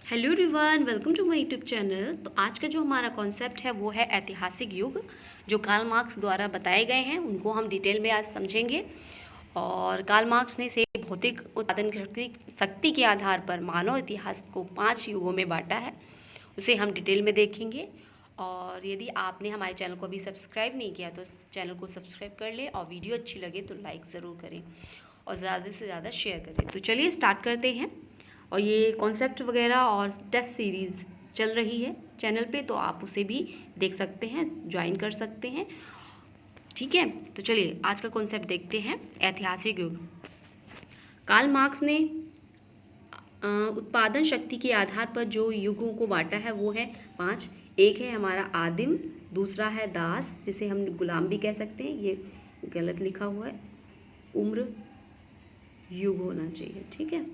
Hello everyone, welcome to my YouTube channel. तो आज का जो हमारा कॉन्सेप्ट है वो है ऐतिहासिक युग। जो कार्ल मार्क्स द्वारा बताए गए हैं उनको हम डिटेल में आज समझेंगे। और कार्ल मार्क्स ने से भौतिक उत्पादन शक्ति के आधार पर मानव इतिहास को 5 युगों में बांटा है, उसे हम डिटेल में देखेंगे। और यदि आपने हमारे चैनल को अभी सब्सक्राइब नहीं किया तो चैनल को सब्सक्राइब कर लें, और वीडियो अच्छी लगे तो लाइक ज़रूर करें और ज़्यादा से ज़्यादा शेयर करें। तो चलिए स्टार्ट करते हैं। और ये कॉन्सेप्ट वगैरह और टेस्ट सीरीज़ चल रही है चैनल पे, तो आप उसे भी देख सकते हैं, ज्वाइन कर सकते हैं। ठीक है, तो चलिए आज का कॉन्सेप्ट देखते हैं। ऐतिहासिक युग। कार्ल मार्क्स ने उत्पादन शक्ति के आधार पर जो युगों को बांटा है वो है 5। एक है हमारा आदिम, दूसरा है दास, जिसे हम गुलाम भी कह सकते हैं, ये गलत लिखा हुआ है, उम्र युग होना चाहिए। ठीक है,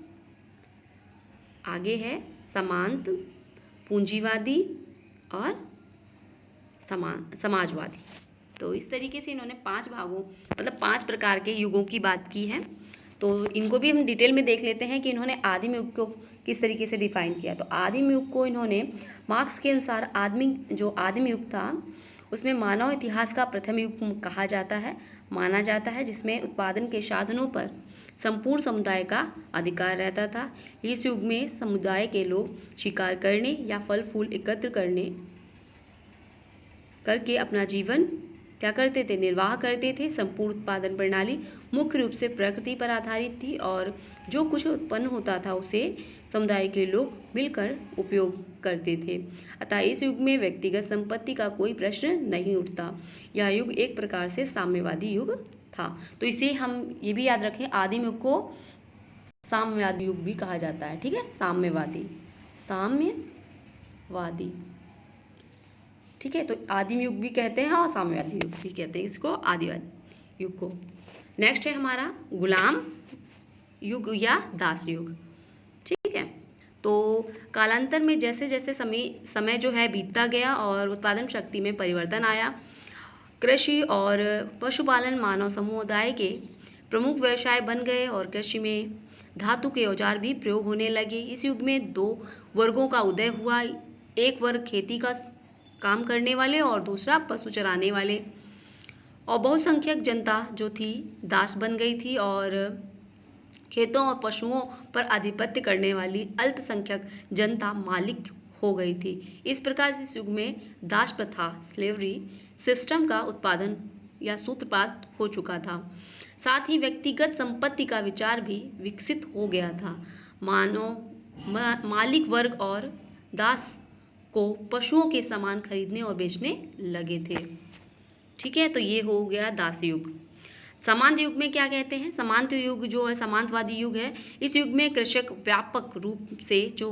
आगे है समांत, पूंजीवादी और समाजवादी। तो इस तरीके से इन्होंने 5 भागों मतलब 5 प्रकार के युगों की बात की है। तो इनको भी हम डिटेल में देख लेते हैं कि इन्होंने आदिम युग को किस तरीके से डिफाइन किया। तो आदिम युग को इन्होंने मार्क्स के अनुसार आदिम युग था उसमें मानव इतिहास का प्रथम युग कहा जाता है, माना जाता है, जिसमें उत्पादन के साधनों पर संपूर्ण समुदाय का अधिकार रहता था। इस युग में समुदाय के लोग शिकार करने या फल फूल एकत्र करके अपना जीवन क्या करते थे, निर्वाह करते थे। संपूर्ण उत्पादन प्रणाली मुख्य रूप से प्रकृति पर आधारित थी और जो कुछ उत्पन्न होता था उसे समुदाय के लोग मिलकर उपयोग करते थे। अतः इस युग में व्यक्तिगत संपत्ति का कोई प्रश्न नहीं उठता। यह युग एक प्रकार से साम्यवादी युग था। तो इसे हम ये भी याद रखें, आदिम युग को साम्यवादी युग भी कहा जाता है। ठीक है, साम्यवादी। ठीक है, तो आदिम युग भी कहते हैं और साम्यवादी युग भी कहते हैं इसको, आदिवादी युग को। नेक्स्ट है हमारा गुलाम युग या दास युग। ठीक है, तो कालांतर में जैसे जैसे समय जो है बीतता गया और उत्पादन शक्ति में परिवर्तन आया, कृषि और पशुपालन मानव समुदाय के प्रमुख व्यवसाय बन गए और कृषि में धातु के औजार भी प्रयोग होने लगे। इस युग में 2 वर्गों का उदय हुआ। एक वर्ग खेती का काम करने वाले और दूसरा पशु चराने वाले। और बहुसंख्यक जनता जो थी दास बन गई थी और खेतों और पशुओं पर आधिपत्य करने वाली अल्पसंख्यक जनता मालिक हो गई थी। इस प्रकार इस युग में दास प्रथा, स्लेवरी सिस्टम का उत्पादन या सूत्रपात हो चुका था। साथ ही व्यक्तिगत संपत्ति का विचार भी विकसित हो गया था। मालिक वर्ग और दास को पशुओं के सामान खरीदने और बेचने लगे थे। ठीक है, तो ये हो गया दास युग। सामंत युग में क्या कहते हैं, सामंत युग जो है सामंतवादी युग है। इस युग में कृषक व्यापक रूप से जो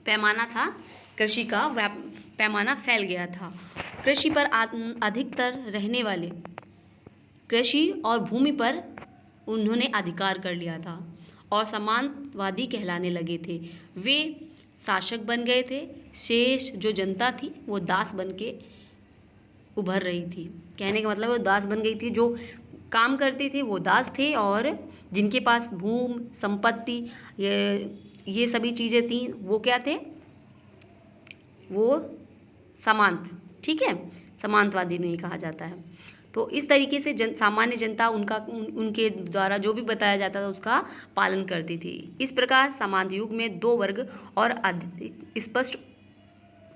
पैमाना था, कृषि का पैमाना फैल गया था। कृषि पर अधिकतर रहने वाले कृषि और भूमि पर उन्होंने अधिकार कर लिया था और सामंतवादी कहलाने लगे थे। वे शासक बन गए थे, शेष जो जनता थी वो दास बन के उभर रही थी। कहने का मतलब वो दास बन गई थी, जो काम करते थे वो दास थे और जिनके पास भूमि संपत्ति ये सभी चीज़ें थी वो क्या थे, वो सामंत। ठीक है, सामंतवादी नहीं कहा जाता है। तो इस तरीके से सामान्य जनता उनके द्वारा जो भी बताया जाता था उसका पालन करती थी। इस प्रकार सामंत युग में 2 वर्ग और स्पष्ट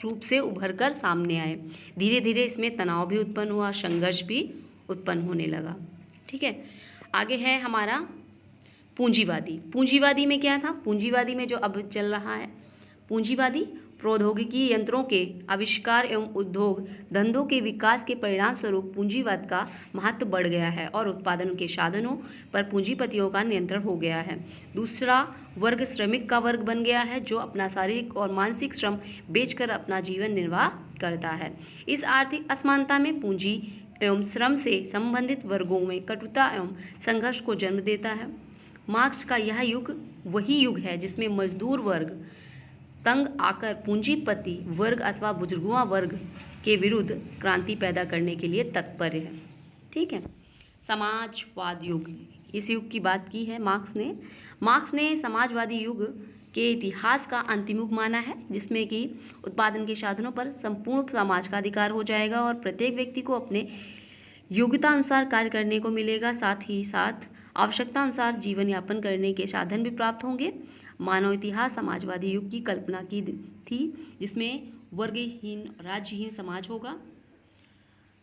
रूप से उभर कर सामने आए। धीरे धीरे इसमें तनाव भी उत्पन्न हुआ, संघर्ष भी उत्पन्न होने लगा। ठीक है, आगे है हमारा पूंजीवादी। पूंजीवादी में क्या था, पूंजीवादी में जो अब चल रहा है, पूंजीवादी प्रौद्योगिकी यंत्रों के आविष्कार एवं उद्योग धंधों के विकास के परिणाम स्वरूप पूंजीवाद का महत्व बढ़ गया है और उत्पादन के साधनों पर पूंजीपतियों का नियंत्रण हो गया है। दूसरा वर्ग श्रमिक का वर्ग बन गया है, जो अपना शारीरिक और मानसिक श्रम बेचकर अपना जीवन निर्वाह करता है। इस आर्थिक असमानता में पूंजी एवं श्रम से संबंधित वर्गों में कटुता एवं संघर्ष को जन्म देता है। मार्क्स का यह युग वही युग है जिसमें मजदूर वर्ग तंग आकर पूंजीपति वर्ग अथवा बुजुर्गों वर्ग के विरुद्ध क्रांति पैदा करने के लिए तत्पर है। ठीक है, समाजवाद युग, इस युग की बात की है मार्क्स ने समाजवादी युग के इतिहास का अंतिम युग माना है, जिसमें कि उत्पादन के साधनों पर संपूर्ण समाज का अधिकार हो जाएगा और प्रत्येक व्यक्ति को अपने योग्यता अनुसार कार्य करने को मिलेगा। साथ ही साथ आवश्यकता अनुसार जीवन यापन करने के साधन भी प्राप्त होंगे। मानव इतिहास समाजवादी युग की कल्पना की थी, जिसमें वर्गहीन राज्यहीन समाज होगा,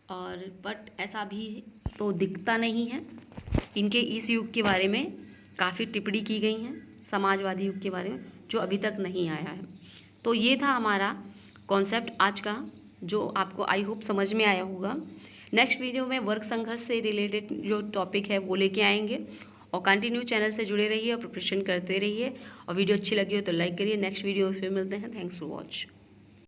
और बट ऐसा भी तो दिखता नहीं है। इनके इस युग के बारे में काफ़ी टिप्पणी की गई हैं समाजवादी युग के बारे में, जो अभी तक नहीं आया है। तो ये था हमारा कॉन्सेप्ट आज का, जो आपको आई होप समझ में आया होगा। नेक्स्ट वीडियो में वर्ग संघर्ष से रिलेटेड जो टॉपिक है वो लेके आएंगे, और कंटिन्यू चैनल से जुड़े रहिए और प्रिपरेशन करते रहिए। और वीडियो अच्छी लगी हो तो लाइक करिए। नेक्स्ट वीडियो में फिर मिलते हैं। Thanks for watch.